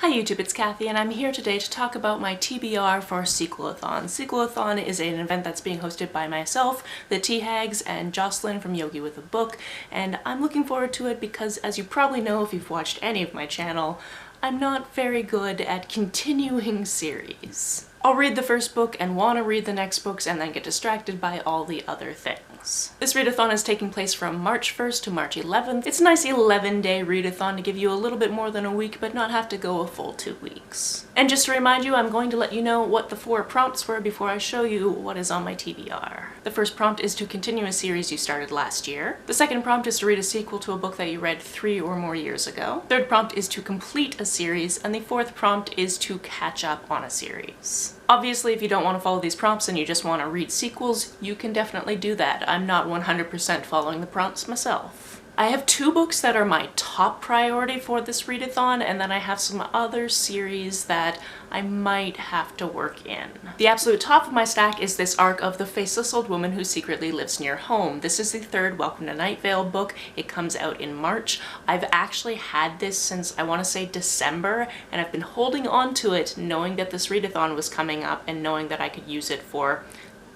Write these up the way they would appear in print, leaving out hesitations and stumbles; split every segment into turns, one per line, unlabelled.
Hi YouTube, it's Kathy, and I'm here today to talk about my TBR for Sequelathon. Sequelathon is an event that's being hosted by myself, the T-Hags, and Jocelyn from Yogi with a Book, and I'm looking forward to it because, as you probably know if you've watched any of my channel, I'm not very good at continuing series. I'll read the first book and want to read the next books and then get distracted by all the other things. This readathon is taking place from March 1st to March 11th. It's a nice 11-day readathon to give you a little bit more than a week but not have to go a full 2 weeks. And just to remind you, I'm going to let you know what the 4 prompts were before I show you what is on my TBR. The first prompt is to continue a series you started last year. The second prompt is to read a sequel to a book that you read 3 or more years ago. Third prompt is to complete a series, and the fourth prompt is to catch up on a series. Obviously, if you don't want to follow these prompts and you just want to read sequels, you can definitely do that. I'm not 100% following the prompts myself. I have 2 books that are my top priority for this readathon, and then I have some other series that I might have to work in. The absolute top of my stack is this arc of The Faceless Old Woman Who Secretly Lives Near Home. This is the 3rd Welcome to Night Vale book. It comes out in March. I've actually had this since, I want to say, December, and I've been holding on to it knowing that this readathon was coming up and knowing that I could use it for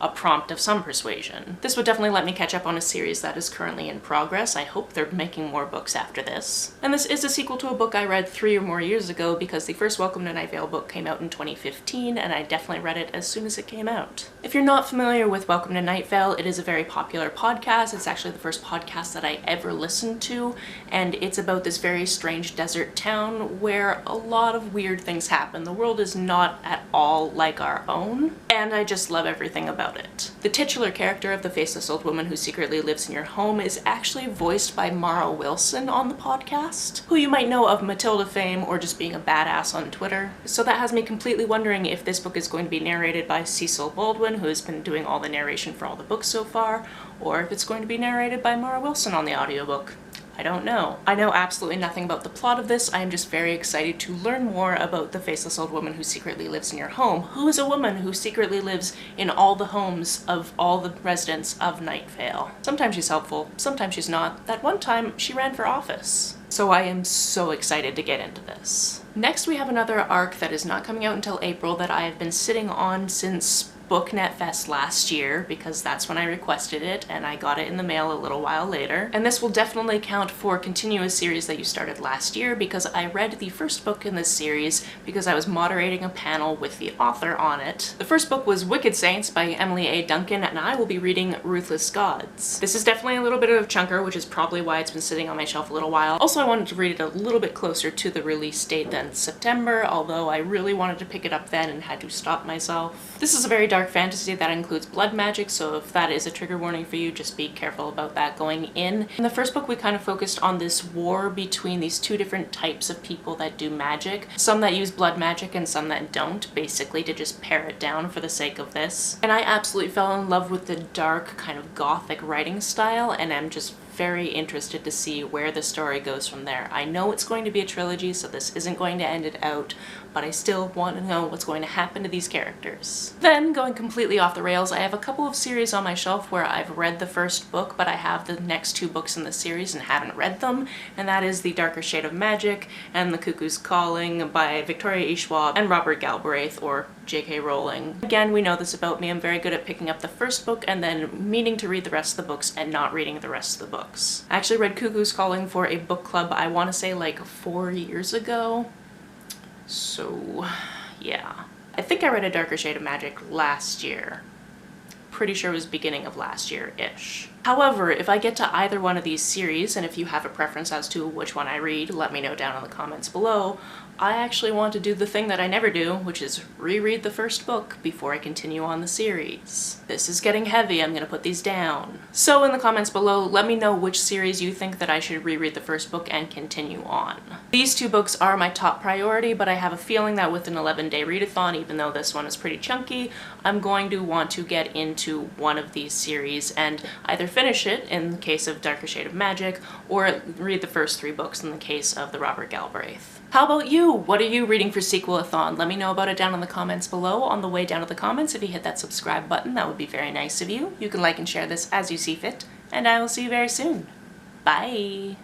a prompt of some persuasion. This would definitely let me catch up on a series that is currently in progress. I hope they're making more books after this. And this is a sequel to a book I read 3 or more years ago because the first Welcome to Night Vale book came out in 2015 and I definitely read it as soon as it came out. If you're not familiar with Welcome to Night Vale, it is a very popular podcast. It's actually the first podcast that I ever listened to, and it's about this very strange desert town where a lot of weird things happen. The world is not at all like our own, and I just love everything about it. The titular character of The Faceless Old Woman Who Secretly Lives in Your Home is actually voiced by Mara Wilson on the podcast, who you might know of Matilda fame or just being a badass on Twitter. So that has me completely wondering if this book is going to be narrated by Cecil Baldwin, who has been doing all the narration for all the books so far, or if it's going to be narrated by Mara Wilson on the audiobook. I don't know. I know absolutely nothing about the plot of this. I am just very excited to learn more about the faceless old woman who secretly lives in your home. Who is a woman who secretly lives in all the homes of all the residents of Night Vale? Sometimes she's helpful, sometimes she's not. That one time she ran for office. So I am so excited to get into this. Next we have another arc that is not coming out until April that I have been sitting on since Booknet Fest last year, because that's when I requested it and I got it in the mail a little while later. And this will definitely count for continuous series that you started last year because I read the first book in this series because I was moderating a panel with the author on it. The first book was Wicked Saints by Emily A. Duncan, and I will be reading Ruthless Gods. This is definitely a little bit of a chunker, which is probably why it's been sitting on my shelf a little while. Also, I wanted to read it a little bit closer to the release date than September, although I really wanted to pick it up then and had to stop myself. This is a very dark fantasy that includes blood magic, so if that is a trigger warning for you, just be careful about that going in. In the first book, we kind of focused on this war between these 2 different types of people that do magic. Some that use blood magic and some that don't, basically to just pare it down for the sake of this. And I absolutely fell in love with the dark, kind of gothic writing style, and I'm just very interested to see where the story goes from there. I know it's going to be a trilogy, so this isn't going to end it out, but I still want to know what's going to happen to these characters. Then, going completely off the rails, I have a couple of series on my shelf where I've read the first book, but I have the next 2 books in the series and haven't read them, and that is The Darker Shade of Magic and The Cuckoo's Calling by Victoria E. Schwab and Robert Galbraith, or J.K. Rowling. Again, we know this about me. I'm very good at picking up the first book and then meaning to read the rest of the books and not reading the rest of the books. I actually read Cuckoo's Calling for a book club, I want to say like 4 years ago. So, yeah. I think I read A Darker Shade of Magic last year. Pretty sure it was beginning of last year-ish. However, if I get to either one of these series, and if you have a preference as to which one I read, let me know down in the comments below. I actually want to do the thing that I never do, which is reread the first book before I continue on the series. This is getting heavy, I'm gonna put these down. So in the comments below, let me know which series you think that I should reread the first book and continue on. These 2 books are my top priority, but I have a feeling that with an 11-day readathon, even though this one is pretty chunky, I'm going to want to get into one of these series and either finish it in the case of Darker Shade of Magic, or read the first 3 books in the case of the Robert Galbraith. How about you? What are you reading for Sequelathon? Let me know about it down in the comments below. On the way down to the comments, if you hit that subscribe button, that would be very nice of you. You can like and share this as you see fit, and I will see you very soon. Bye!